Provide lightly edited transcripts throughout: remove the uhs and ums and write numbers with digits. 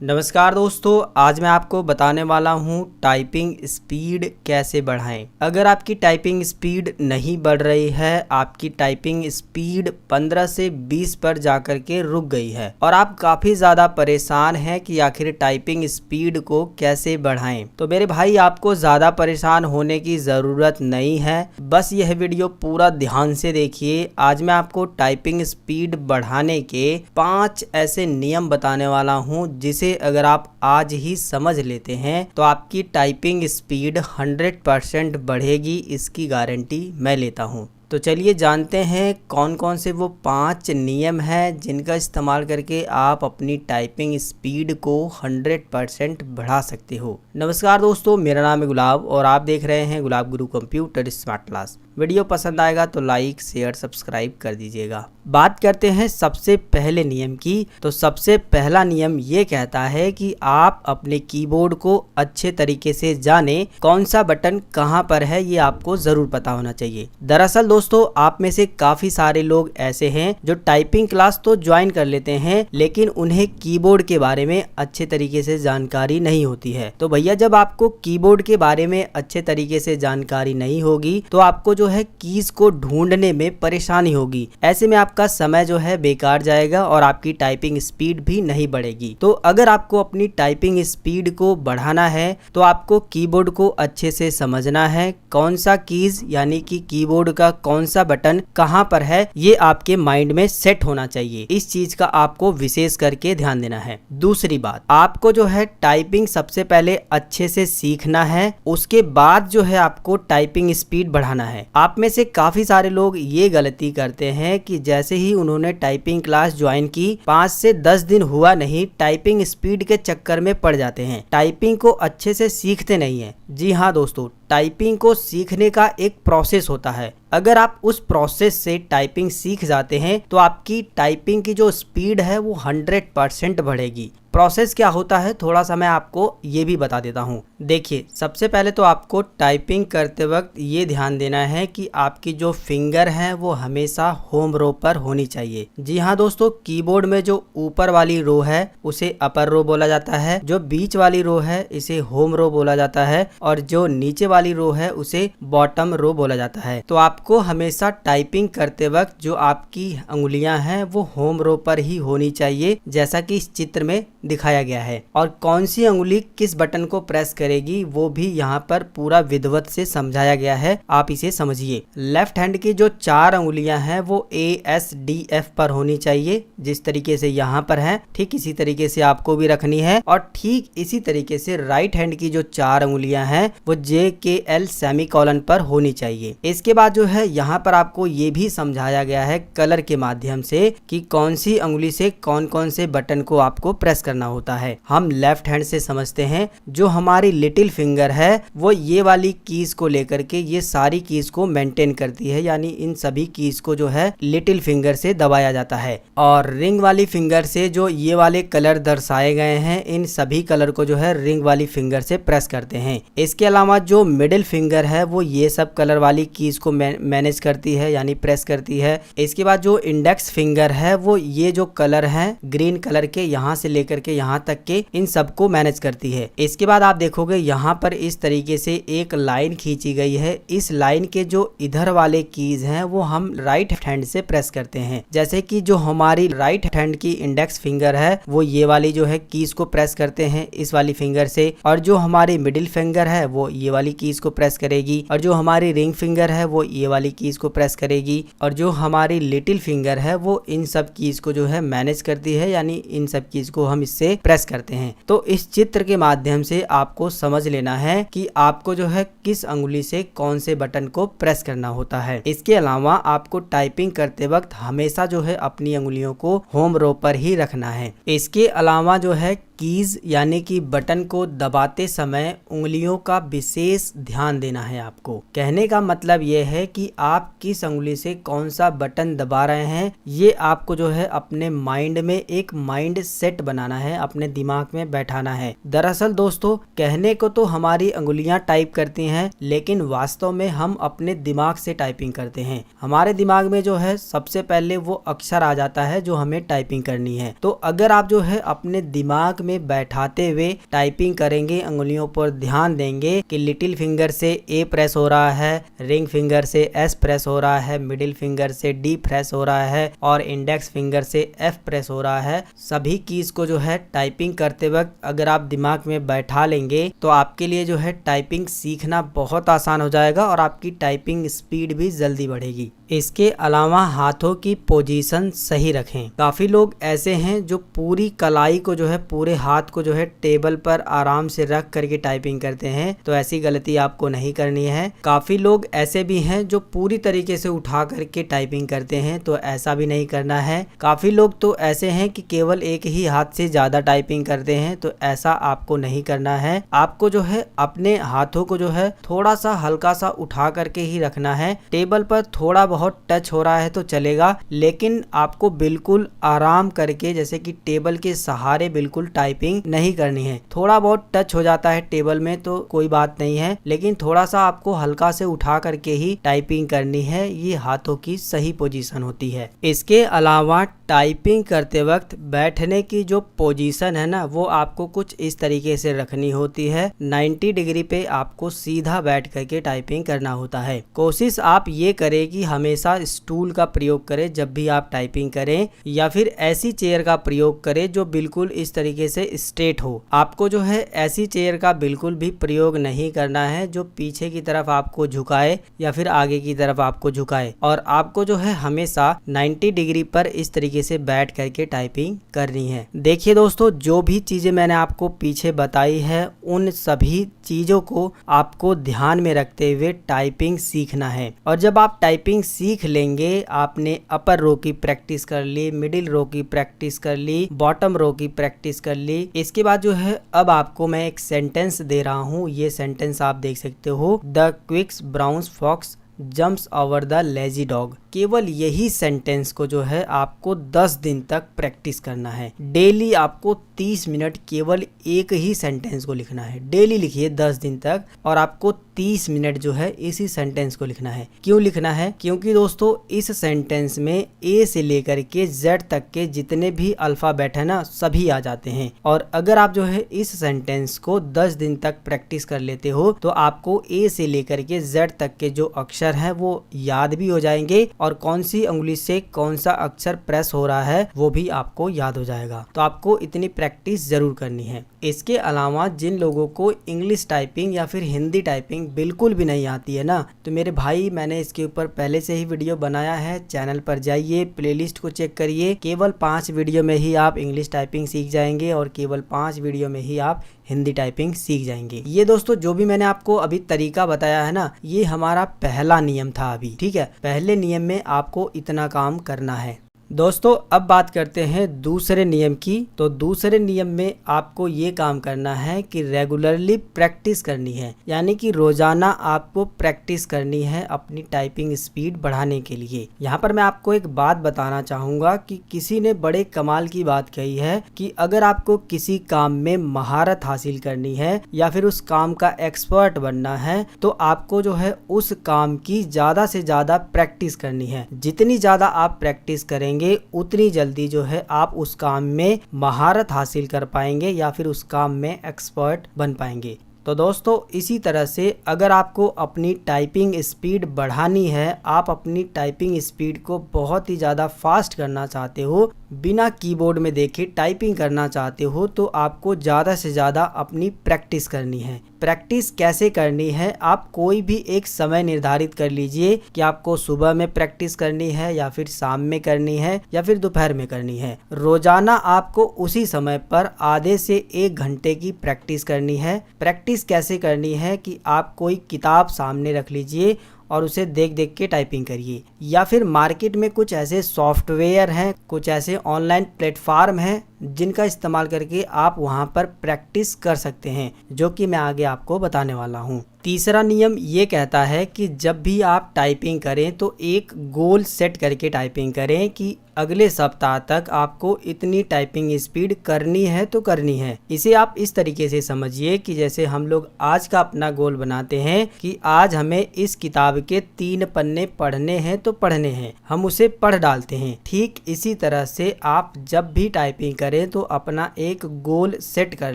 नमस्कार दोस्तों, आज मैं आपको बताने वाला हूँ टाइपिंग स्पीड कैसे बढ़ाएं। अगर आपकी टाइपिंग स्पीड नहीं बढ़ रही है, आपकी टाइपिंग स्पीड 15 से 20 पर जाकर के रुक गई है और आप काफ़ी ज़्यादा परेशान हैं कि आखिर टाइपिंग स्पीड को कैसे बढ़ाएं, तो मेरे भाई आपको ज़्यादा परेशान होने की ज़रूरत नहीं है। बस यह वीडियो पूरा ध्यान से देखिए। आज मैं आपको टाइपिंग स्पीड बढ़ाने के 5 ऐसे नियम बताने वाला हूँ जिसे अगर आप आज ही समझ लेते हैं तो आपकी टाइपिंग स्पीड 100% बढ़ेगी। इसकी गारंटी मैं लेता हूं। तो चलिए जानते हैं कौन कौन से वो 5 नियम हैं जिनका इस्तेमाल करके आप अपनी टाइपिंग स्पीड को 100% बढ़ा सकते हो। नमस्कार दोस्तों, मेरा नाम है गुलाब और आप देख रहे हैं गुलाब गुरु कंप्यूटर स्मार्ट क्लास। वीडियो पसंद आएगा तो लाइक शेयर सब्सक्राइब कर दीजिएगा। बात करते हैं सबसे पहले नियम की। तो सबसे पहला नियम ये कहता है कि आप अपने कीबोर्ड को अच्छे तरीके से जाने, कौन सा बटन कहां पर है ये आपको जरूर पता होना चाहिए। दरअसल दोस्तों, आप में से काफी सारे लोग ऐसे हैं जो टाइपिंग क्लास तो ज्वाइन कर लेते हैं लेकिन उन्हें कीबोर्ड के बारे में अच्छे तरीके से जानकारी नहीं होती है। तो भैया, जब आपको कीबोर्ड के बारे में अच्छे तरीके से जानकारी नहीं होगी तो आपको जो है कीज को ढूंढने में परेशानी होगी। ऐसे में आपका समय जो है बेकार जाएगा और आपकी टाइपिंग स्पीड भी नहीं बढ़ेगी। तो अगर आपको अपनी टाइपिंग स्पीड को बढ़ाना है तो आपको कीबोर्ड को अच्छे से समझना है। कौन सा कीज यानी कि कीबोर्ड का कौन सा बटन कहां पर है ये आपके माइंड में सेट होना चाहिए। इस चीज का आपको विशेष करके ध्यान देना है। दूसरी बात, आपको जो है टाइपिंग सबसे पहले अच्छे से सीखना है, उसके बाद जो है आपको टाइपिंग स्पीड बढ़ाना है। आप में से काफी सारे लोग ये गलती करते हैं कि जैसे ही उन्होंने टाइपिंग क्लास ज्वाइन की, 5 से 10 दिन हुआ नहीं, टाइपिंग स्पीड के चक्कर में पड़ जाते हैं, टाइपिंग को अच्छे से सीखते नहीं है। जी हाँ दोस्तों, टाइपिंग को सीखने का एक प्रोसेस होता है। अगर आप उस प्रोसेस से टाइपिंग सीख जाते हैं तो आपकी टाइपिंग की जो स्पीड है वो 100% बढ़ेगी। प्रोसेस क्या होता है, थोड़ा सा मैं आपको ये भी बता देता हूँ। देखिए, सबसे पहले तो आपको टाइपिंग करते वक्त ये ध्यान देना है कि आपकी जो फिंगर है वो हमेशा होम रो पर होनी चाहिए। जी हाँ दोस्तों, कीबोर्ड में जो ऊपर वाली रो है उसे अपर रो बोला जाता है, जो बीच वाली रो है इसे होम रो बोला जाता है और जो नीचे वाली रो है उसे बॉटम रो बोला जाता है। तो आपको हमेशा टाइपिंग करते वक्त जो आपकी अंगुलियां हैं वो होम रो पर ही होनी चाहिए, जैसा कि इस चित्र में दिखाया गया है। और कौन सी अंगुली किस बटन को प्रेस करेगी वो भी यहाँ पर पूरा विधिवत से समझाया गया है, आप इसे समझिए। लेफ्ट हैंड की जो 4 अंगुलियां हैं वो ASDF पर होनी चाहिए, जिस तरीके से यहाँ पर है ठीक इसी तरीके से आपको भी रखनी है। और ठीक इसी तरीके से राइट हैंड की जो 4 अंगुलियां हैं वो JKL सेमीकोलन पर होनी चाहिए। इसके बाद जो है यहाँ पर आपको ये भी समझाया गया है कलर के माध्यम से कि कौन सी अंगुली से कौन कौन से बटन को आपको प्रेस करना होता है। हम लेफ्ट हैंड से समझते हैं, जो हमारी लिटिल फिंगर है वो ये वाली कीज को लेकर के ये सारी कीज को मेंटेन करती है, यानी इन सभी कीज को जो है लिटिल फिंगर से दबाया जाता है। और रिंग वाली फिंगर से जो ये वाले कलर दर्शाए गए हैं इन सभी कलर को जो है रिंग वाली फिंगर से प्रेस करते हैं। इसके अलावा जो मिडिल फिंगर है वो ये सब कलर वाली कीज को मैनेज करती है, यानी प्रेस करती है। इसके बाद जो इंडेक्स फिंगर है वो ये जो कलर है ग्रीन कलर के यहाँ से लेकर के यहाँ तक के इन सबको मैनेज करती है। इसके बाद आप देखोगे यहाँ पर इस तरीके से एक लाइन खींची गई है। इस लाइन के जो इधर वाले कीज हैं वो हम राइट हैंड से प्रेस करते हैं। जैसे कि जो हमारी राइट हैंड की इंडेक्स फिंगर है वो ये वाली जो है कीज को प्रेस करते हैं इस वाली फिंगर से, और जो हमारी मिडिल फिंगर है वो ये वाली कीज को प्रेस करेगी, और जो हमारी रिंग फिंगर है वो ये वाली कीज को प्रेस करेगी, और जो हमारी लिटिल फिंगर है वो इन सब कीज को जो है मैनेज करती है, यानी इन सब कीज को हम इससे प्रेस करते हैं। तो इस चित्र के माध्यम से आपको समझ लेना है कि आपको जो है किस अंगुली से कौन से बटन को प्रेस करना होता है। इसके अलावा आपको टाइपिंग करते वक्त हमेशा जो है अपनी अंगुलियों को होम रो पर ही रखना है। इसके अलावा जो है कीज यानी कि बटन को दबाते समय उंगलियों का विशेष ध्यान देना है आपको। कहने का मतलब यह है कि आप किस उंगली से कौन सा बटन दबा रहे हैं, ये आपको जो है अपने माइंड में एक माइंड सेट बनाना है, अपने दिमाग में बैठाना है। दरअसल दोस्तों, कहने को तो हमारी उंगलियां टाइप करती हैं, लेकिन वास्तव में हम अपने दिमाग से टाइपिंग करते हैं। हमारे दिमाग में जो है सबसे पहले वो अक्षर आ जाता है जो हमें टाइपिंग करनी है। तो अगर आप जो है अपने दिमाग में बैठाते हुए टाइपिंग करेंगे, उंगलियों पर ध्यान देंगे कि लिटिल फिंगर से ए प्रेस हो रहा है, रिंग फिंगर से एस प्रेस हो रहा है, मिडिल फिंगर से डी प्रेस हो रहा है और इंडेक्स फिंगर से एफ प्रेस हो रहा है, सभी कीज को जो है टाइपिंग करते वक्त अगर आप दिमाग में बैठा लेंगे तो आपके लिए जो है टाइपिंग सीखना बहुत आसान हो जाएगा और आपकी टाइपिंग स्पीड भी जल्दी बढ़ेगी। इसके अलावा हाथों की पोजीशन सही रखें। काफी लोग ऐसे हैं जो पूरी कलाई को जो है, पूरे हाथ को जो है टेबल पर आराम से रख करके टाइपिंग करते हैं, तो ऐसी गलती आपको नहीं करनी है। काफी लोग ऐसे भी हैं जो पूरी तरीके से उठा करके टाइपिंग करते हैं, तो ऐसा भी नहीं करना है। काफी लोग तो ऐसे हैं कि केवल एक ही हाथ से ज्यादा टाइपिंग करते हैं, तो ऐसा आपको नहीं करना है। आपको जो है अपने हाथों को जो है थोड़ा सा हल्का सा उठा करके ही रखना है। टेबल पर थोड़ा बहुत टच हो रहा है तो चलेगा, लेकिन आपको बिल्कुल आराम करके, जैसे कि टेबल के सहारे बिल्कुल टाइपिंग नहीं करनी है। थोड़ा बहुत टच हो जाता है टेबल में तो कोई बात नहीं है, लेकिन थोड़ा सा आपको हल्का से उठा करके ही टाइपिंग करनी है। ये हाथों की सही पोजीशन होती है। इसके अलावा टाइपिंग करते वक्त बैठने की जो पोजीशन है ना, वो आपको कुछ इस तरीके से रखनी होती है। 90 डिग्री पे आपको सीधा बैठ करके टाइपिंग करना होता है। कोशिश आप ये करें कि हमेशा स्टूल का प्रयोग करें जब भी आप टाइपिंग करें, या फिर ऐसी चेयर का प्रयोग करें जो बिल्कुल इस तरीके से स्ट्रेट हो। आपको जो है ऐसी चेयर का बिल्कुल भी प्रयोग नहीं करना है जो पीछे की तरफ आपको झुकाए या फिर आगे की तरफ आपको झुकाए, और आपको जो है हमेशा 90 डिग्री पर इस तरीके से बैठ करके टाइपिंग करनी है। देखिए दोस्तों, जो भी चीजें मैंने आपको पीछे बताई है, उन सभी चीजों को आपको ध्यान में रखते हुए टाइपिंग सीखना है। और जब आप टाइपिंग सीख लेंगे, आपने अपर रो की प्रैक्टिस कर ली, मिडिल रो की प्रैक्टिस कर ली, बॉटम रो की प्रैक्टिस कर ली, इसके बाद जो है अब आपको मैं एक सेंटेंस दे रहा हूँ। ये सेंटेंस आप देख सकते हो, the quicks brown fox jumps over the lazy dog. केवल यही सेंटेंस को जो है आपको 10 दिन तक प्रैक्टिस करना है। डेली आपको 30 मिनट केवल एक ही सेंटेंस को लिखना है। डेली लिखिए 10 दिन तक, और आपको 30 मिनट जो है इसी सेंटेंस को लिखना है। क्यों लिखना है? क्योंकि दोस्तों इस सेंटेंस में ए से लेकर के जेड तक के जितने भी अल्फाबेट है ना, सभी आ जाते हैं। और अगर आप जो है इस सेंटेंस को 10 दिन तक प्रैक्टिस कर लेते हो तो आपको ए से लेकर के जेड तक के जो अक्षर है वो याद भी हो जाएंगे, और कौन सी उंगली से कौन सा अक्षर प्रेस हो रहा है वो भी आपको याद हो जाएगा। तो आपको इतनी प्रैक्टिस जरूर करनी है। इसके अलावा जिन लोगों को इंग्लिश टाइपिंग या फिर हिंदी टाइपिंग बिल्कुल भी नहीं आती है ना, तो मेरे भाई मैंने इसके ऊपर पहले से ही वीडियो बनाया है। चैनल पर जाइए, प्लेलिस्ट को चेक करिए। केवल 5 वीडियो में ही आप इंग्लिश टाइपिंग सीख जाएंगे और केवल 5 वीडियो में ही आप हिंदी टाइपिंग सीख जाएंगे। ये दोस्तों जो भी मैंने आपको अभी तरीका बताया है ना, ये हमारा पहला नियम था अभी, ठीक है। पहले नियम में आपको इतना काम करना है। दोस्तों अब बात करते हैं दूसरे नियम की। तो दूसरे नियम में आपको ये काम करना है कि रेगुलरली प्रैक्टिस करनी है, यानी कि रोजाना आपको प्रैक्टिस करनी है अपनी टाइपिंग स्पीड बढ़ाने के लिए। यहाँ पर मैं आपको एक बात बताना चाहूँगा कि किसी ने बड़े कमाल की बात कही है कि अगर आपको किसी काम में महारत हासिल करनी है या फिर उस काम का एक्सपर्ट बनना है, तो आपको जो है उस काम की ज़्यादा से ज़्यादा प्रैक्टिस करनी है। जितनी ज़्यादा आप प्रैक्टिस करेंगे उतनी जल्दी जो है आप उस काम में महारत हासिल कर पाएंगे या फिर उस काम में एक्सपर्ट बन पाएंगे। तो दोस्तों इसी तरह से अगर आपको अपनी टाइपिंग स्पीड बढ़ानी है, आप अपनी टाइपिंग स्पीड को बहुत ही ज़्यादा फास्ट करना चाहते हो, बिना कीबोर्ड में देखे टाइपिंग करना चाहते हो, तो आपको ज़्यादा से ज़्यादा अपनी प्रैक्टिस करनी है। प्रैक्टिस कैसे करनी है? आप कोई भी एक समय निर्धारित कर लीजिए कि आपको सुबह में प्रैक्टिस करनी है या फिर शाम में करनी है या फिर दोपहर में करनी है। रोजाना आपको उसी समय पर आधे से 1 घंटे की प्रैक्टिस करनी है। प्रैक्टिस कैसे करनी है कि आप कोई किताब सामने रख लीजिए और उसे देख देख के टाइपिंग करिए, या फिर मार्केट में कुछ ऐसे सॉफ्टवेयर हैं, कुछ ऐसे ऑनलाइन प्लेटफॉर्म हैं जिनका इस्तेमाल करके आप वहां पर प्रैक्टिस कर सकते हैं, जो कि मैं आगे आपको बताने वाला हूं। तीसरा नियम ये कहता है कि जब भी आप टाइपिंग करें तो एक गोल सेट करके टाइपिंग करें कि अगले सप्ताह तक आपको इतनी टाइपिंग स्पीड करनी है तो करनी है। इसे आप इस तरीके से समझिए कि जैसे हम लोग आज का अपना गोल बनाते हैं कि आज हमें इस किताब के 3 पन्ने पढ़ने हैं तो पढ़ने हैं, हम उसे पढ़ डालते हैं। ठीक इसी तरह से आप जब भी टाइपिंग करें तो अपना एक गोल सेट कर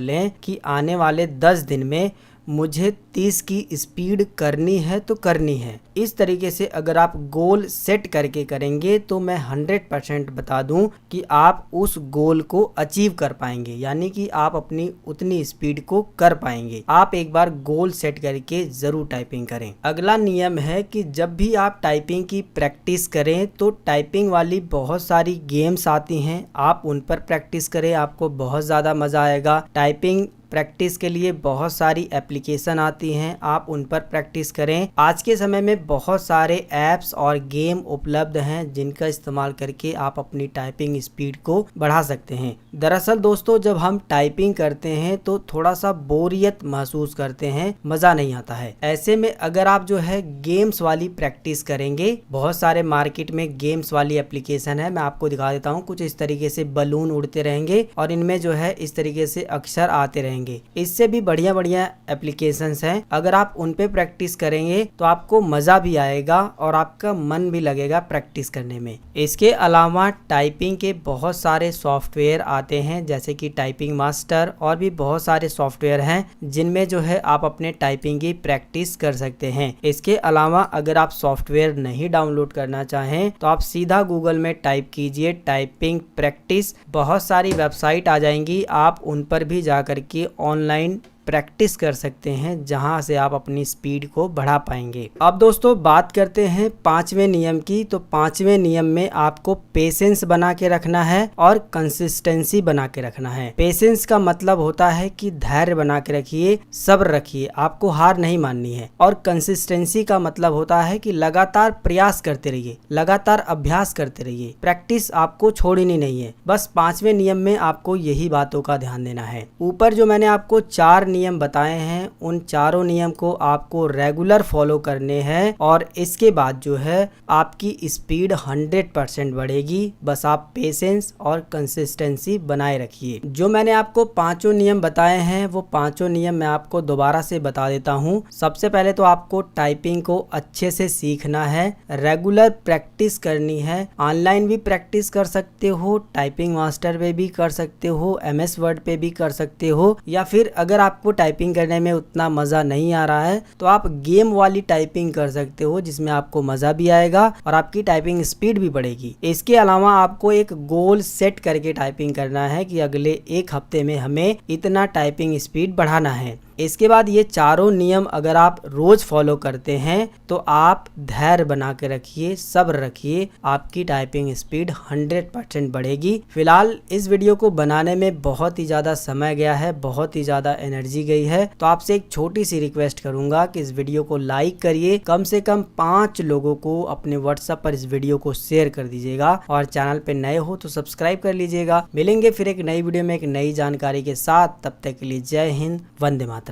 लें कि आने वाले 10 दिन में मुझे 30 की स्पीड करनी है तो करनी है। इस तरीके से अगर आप गोल सेट करके करेंगे तो मैं 100% बता दूं कि आप उस गोल को अचीव कर पाएंगे, यानी कि आप अपनी उतनी स्पीड को कर पाएंगे। आप एक बार गोल सेट करके जरूर टाइपिंग करें। अगला नियम है कि जब भी आप टाइपिंग की प्रैक्टिस करें तो टाइपिंग वाली बहुत सारी गेम्स आती हैं, आप उन पर प्रैक्टिस करें, आपको बहुत ज़्यादा मज़ा आएगा। टाइपिंग प्रैक्टिस के लिए बहुत सारी एप्लीकेशन आती हैं, आप उन पर प्रैक्टिस करें। आज के समय में बहुत सारे ऐप्स और गेम उपलब्ध हैं जिनका इस्तेमाल करके आप अपनी टाइपिंग स्पीड को बढ़ा सकते हैं। दरअसल दोस्तों, जब हम टाइपिंग करते हैं तो थोड़ा सा बोरियत महसूस करते हैं, मज़ा नहीं आता है। ऐसे में अगर आप जो है गेम्स वाली प्रैक्टिस करेंगे, बहुत सारे मार्केट में गेम्स वाली एप्लीकेशन है, मैं आपको दिखा देता हूँ। कुछ इस तरीके से बलून उड़ते रहेंगे और इनमें जो है इस तरीके से अक्षर आते रहेंगे। इससे भी बढ़िया बढ़िया एप्लीकेशंस हैं, अगर आप उन पे प्रैक्टिस करेंगे तो आपको मज़ा भी आएगा और आपका मन भी लगेगा प्रैक्टिस करने में। इसके अलावा टाइपिंग के बहुत सारे सॉफ्टवेयर आते हैं, जैसे कि टाइपिंग मास्टर, और भी बहुत सारे सॉफ्टवेयर हैं जिनमें जो है आप अपने टाइपिंग की प्रैक्टिस कर सकते हैं। इसके अलावा अगर आप सॉफ्टवेयर नहीं डाउनलोड करना चाहें तो आप सीधा गूगल में टाइप कीजिए टाइपिंग प्रैक्टिस, बहुत सारी वेबसाइट आ जाएंगी, आप उन पर भी जा करके ऑनलाइन प्रैक्टिस कर सकते हैं, जहां से आप अपनी स्पीड को बढ़ा पाएंगे। अब दोस्तों बात करते हैं 5वें नियम की। तो 5वें नियम में आपको पेशेंस बना के रखना है और कंसिस्टेंसी बना के रखना है। पेशेंस का मतलब होता है कि धैर्य बना के रखिए, सब्र रखिए, आपको हार नहीं माननी है। और कंसिस्टेंसी का मतलब होता है कि लगातार प्रयास करते रहिए, लगातार अभ्यास करते रहिए, प्रैक्टिस आपको छोड़नी नहीं है। बस 5वें नियम में आपको यही बातों का ध्यान देना है। ऊपर जो मैंने आपको 4 नियम बताए हैं, उन चारों नियम को आपको रेगुलर फॉलो करने हैं और इसके बाद जो है आपकी स्पीड 100% बढ़ेगी। बस आप पेशेंस और कंसिस्टेंसी बनाए रखिए। जो मैंने आपको 5 नियम बताए हैं वो 5 नियम मैं आपको दोबारा से बता देता हूँ। सबसे पहले तो आपको टाइपिंग को अच्छे से सीखना है, रेगुलर प्रैक्टिस करनी है। ऑनलाइन भी प्रैक्टिस कर सकते हो, टाइपिंग मास्टर पे भी कर सकते हो, MS वर्ड पे भी कर सकते हो, या फिर अगर आपको टाइपिंग करने में उतना मज़ा नहीं आ रहा है तो आप गेम वाली टाइपिंग कर सकते हो, जिसमें आपको मज़ा भी आएगा और आपकी टाइपिंग स्पीड भी बढ़ेगी। इसके अलावा आपको एक गोल सेट करके टाइपिंग करना है कि अगले 1 हफ्ते में हमें इतना टाइपिंग स्पीड बढ़ाना है। इसके बाद ये चारों नियम अगर आप रोज फॉलो करते हैं तो आप धैर्य बना के रखिए, सब्र रखिए, आपकी टाइपिंग स्पीड 100% बढ़ेगी। फिलहाल इस वीडियो को बनाने में बहुत ही ज़्यादा समय गया है, बहुत ही ज़्यादा एनर्जी गई है, तो आपसे एक छोटी सी रिक्वेस्ट करूंगा कि इस वीडियो को लाइक करिए, कम से कम 5 लोगों को अपने व्हाट्सएप पर इस वीडियो को शेयर कर दीजिएगा और चैनल पे नए हो तो सब्सक्राइब कर लीजिएगा। मिलेंगे फिर एक नई वीडियो में एक नई जानकारी के साथ, तब तक के लिए जय हिंद, वंदे मातरम।